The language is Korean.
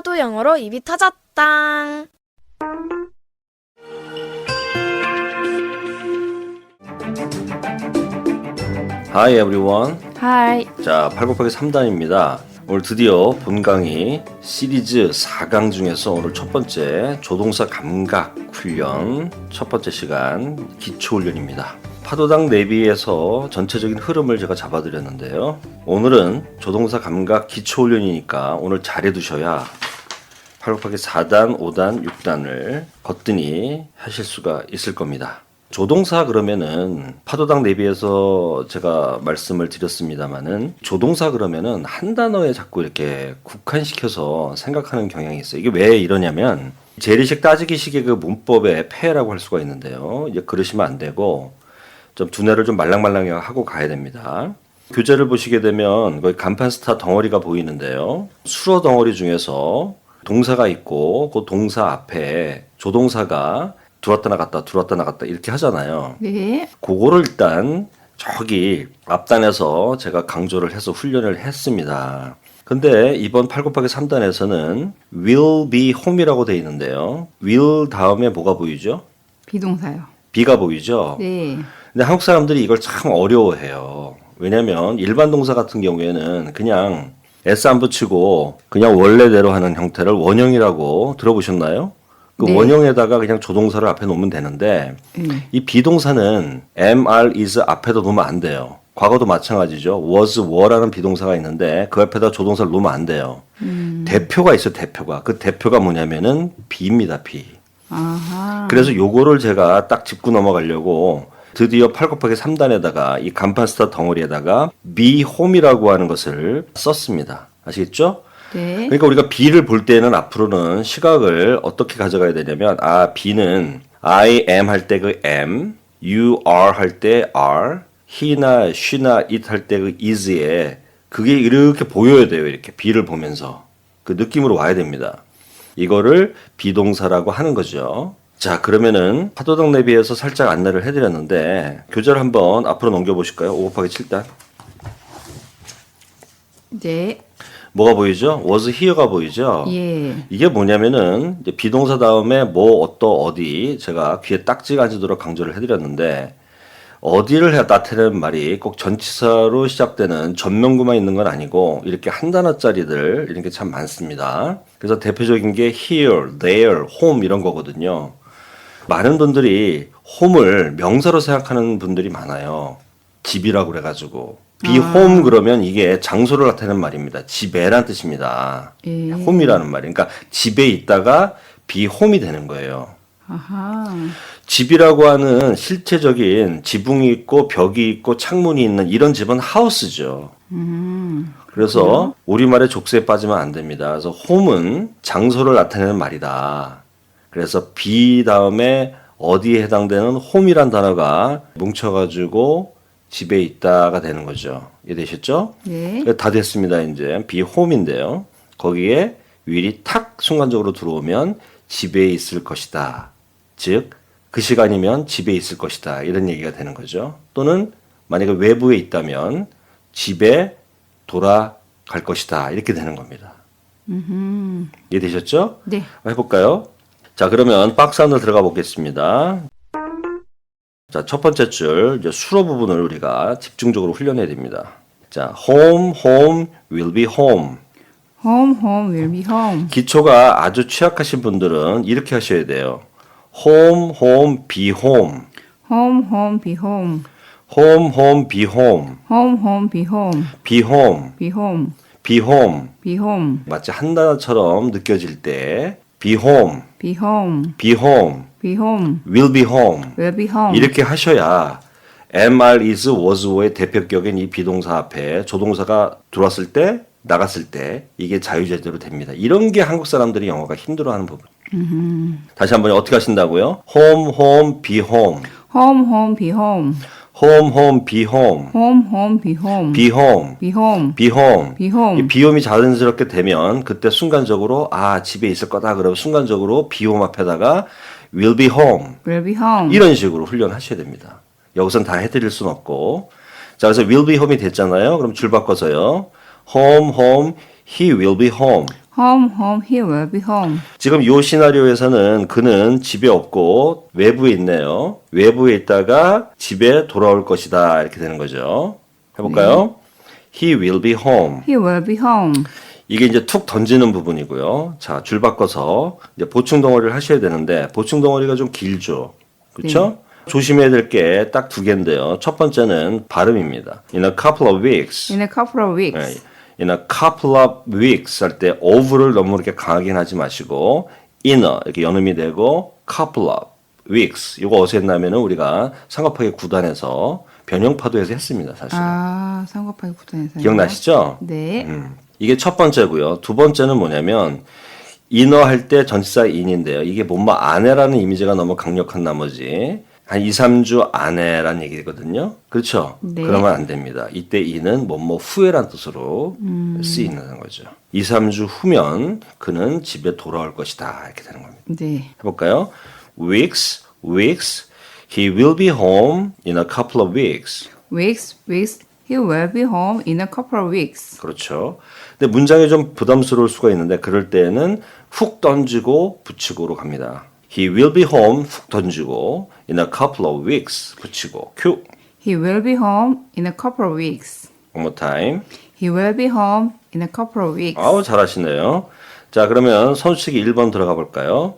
하도 영어로 입이 터졌당. Hi everyone. Hi. 자, 8 곱하기 3단입니다. 오늘 드디어 본 강의 시리즈 4강 중에서 오늘 첫 번째 조동사 감각 훈련 첫 번째 시간 기초 훈련입니다. 파도당 내비에서 전체적인 흐름을 제가 잡아드렸는데요. 오늘은 조동사 감각 기초 훈련이니까 오늘 잘해두셔야 8 곱하기 4단, 5단, 6단을 거뜬히 하실 수가 있을 겁니다. 조동사 그러면은 파도당 내비에서 제가 말씀을 드렸습니다마는 조동사 그러면은 한 단어에 자꾸 이렇게 국한시켜서 생각하는 경향이 있어요. 이게 왜 이러냐면 재래식 따지기식의 그 문법의 폐해라고 할 수가 있는데요. 이제 그러시면 안 되고 좀 두뇌를 좀 말랑말랑하게 하고 가야 됩니다. 교재를 보시게 되면 거기 간판 스타 덩어리가 보이는데요. 수어 덩어리 중에서 동사가 있고 그 동사 앞에 조동사가 들어왔다 나갔다 이렇게 하잖아요. 네. 그거를 일단 저기 앞단에서 제가 강조를 해서 훈련을 했습니다. 근데 이번 8 곱하기 3단에서는 will be home이라고 되어 있는데요. will 다음에 뭐가 보이죠? 비동사요. be가 보이죠? 네. 근데 한국 사람들이 이걸 참 어려워해요. 왜냐면 일반 동사 같은 경우에는 그냥 s 안 붙이고 그냥 원래대로 하는 형태를 원형이라고 들어보셨나요? 그 네. 원형에다가 그냥 조동사를 앞에 놓으면 되는데 이 비동사는 am, is 앞에다 놓으면 안 돼요. 과거도 마찬가지죠. was, were라는 비동사가 있는데 그 앞에다 조동사를 놓으면 안 돼요. 대표가 있어요. 대표가. 그 대표가 뭐냐면은 be입니다. be. 아하. 그래서 요거를 제가 딱 짚고 넘어가려고 드디어 8 곱하기 3단에다가 이 간판 스타 덩어리에다가 be home이라고 하는 것을 썼습니다. 아시겠죠? 네. 그러니까 우리가 B를 볼 때는 앞으로는 시각을 어떻게 가져가야 되냐면 B는 I am 할 때 그 am, you are 할 때 are, he나 she나 it 할 때 그 is에 그게 이렇게 보여야 돼요. 이렇게 B를 보면서 그 느낌으로 와야 됩니다. 이거를 비동사라고 하는 거죠. 자, 그러면은 파도당 내비에서 살짝 안내를 해드렸는데 교재를 한번 앞으로 넘겨보실까요? 5 곱하기 7단. 네. 뭐가 보이죠? was here가 보이죠? 예. 이게 뭐냐면은 이제 비동사 다음에 뭐 어디 제가 귀에 딱지가 앉도록 강조를 해드렸는데 어디를 나타내는 말이 꼭 전치사로 시작되는 전명구만 있는 건 아니고 이렇게 한 단어짜리들 이런 게 참 많습니다. 그래서 대표적인 게 here, there, home 이런 거거든요. 많은 분들이 home을 명사로 생각하는 분들이 많아요. 집이라고 그래가지고 be home 그러면 이게 장소를 나타내는 말입니다. 집에란 뜻입니다. 예. home이라는 말이. 그러니까 집에 있다가 be home이 되는 거예요. 아하. 집이라고 하는 실체적인 지붕이 있고 벽이 있고 창문이 있는 이런 집은 하우스죠. 그래서 우리말의 족쇄에 빠지면 안 됩니다. 그래서 home은 장소를 나타내는 말이다. 그래서 be 다음에 어디에 해당되는 home이란 단어가 뭉쳐가지고 집에 있다가 되는 거죠. 이해되셨죠? 네. 다 됐습니다. 이제 be home인데요. 거기에 will이 탁 순간적으로 들어오면 집에 있을 것이다. 즉 그 시간이면 집에 있을 것이다. 이런 얘기가 되는 거죠. 또는 만약에 외부에 있다면 집에 돌아갈 것이다. 이렇게 되는 겁니다. 이해되셨죠? 네. 해볼까요? 자, 그러면 박스 안으로 들어가 보겠습니다. 자, 첫 번째 줄 이제 수로 부분을 우리가 집중적으로 훈련해야 됩니다. 자, home, home, will be home. Home, home, will be home. 기초가 아주 취약하신 분들은 이렇게 하셔야 돼요. home, home, be home. Home, home, be home. home, home, be home. Home, home, be home. be home, Be home. be home. Be home. 마치 한 단어처럼 느껴질 때 be home, Be home. be home, Be home. will be home. Will be home. 이렇게 하셔야 am, are, is, was, were의 대표격인 이 비동사 앞에 조동사가 들어왔을 때 나갔을 때 이게 자유제대로 됩니다. 이런 게 한국 사람들이 영어가 힘들어하는 부분. 다시 한번 어떻게 하신다고요? home, home, be home. Home, home, be home. home, home, be home. Home, home, be home. be home. Be home. be home. Be home. 이 비홈이 자연스럽게 되면 그때 순간적으로 집에 있을 거다 그러면 순간적으로 비홈 앞에다가 will be home. Will be home. 이런 식으로 훈련하셔야 됩니다. 여기선 다 해드릴 순 없고. 자, 그래서 will be home이 됐잖아요. 그럼 줄 바꿔서요. home, home, he will be home. home. He will be home. 지금 이 시나리오에서는 그는 집에 없고 외부에 있네요. 외부에 있다가 집에 돌아올 것이다. 이렇게 되는 거죠. 해볼까요? He will be home. He will be home. 이게 이제 툭 던지는 부분이고요. 자, 줄 바꿔서 이제 보충 덩어리를 하셔야 되는데 보충 덩어리가 좀 길죠. 그렇죠? 조심해야 될 게 딱 두 개인데요. 첫 번째는 발음입니다. In a couple of weeks. In a couple of weeks. 네, in a couple of weeks 할 때 of를 너무 이렇게 강하게 하지 마시고 in a 이렇게 연음이 되고 couple of weeks 이거 어디서 했냐면은 우리가 상업학의 구단에서 변형파도에서 했습니다. 사실. 아, 상급하기 구단에서. 기억나시죠? 네. 이게 첫 번째고요. 두 번째는 뭐냐면 인어 할 때 전치사 인인데요. 이게 뭐뭐 아내라는 이미지가 너무 강력한 나머지 한 2, 3주 아내란 얘기거든요. 그렇죠? 네. 그러면 안 됩니다. 이때 이는 뭐뭐 후에란 뜻으로 쓰이는 거죠. 2, 3주 후면 그는 집에 돌아올 것이다. 이렇게 되는 겁니다. 네. 해볼까요? weeks. He will be home in a couple of weeks. Weeks. He will be home in a couple of weeks. 그렇죠. 근데 문장이 좀 부담스러울 수가 있는데 그럴 때는 훅 던지고 붙이고로 갑니다. He will be home 훅 던지고 in a couple of weeks 붙이고 큐. He will be home in a couple of weeks. One more time. He will be home in a couple of weeks. 아우 잘하시네요. 자 그러면 선수치기 1번 들어가 볼까요?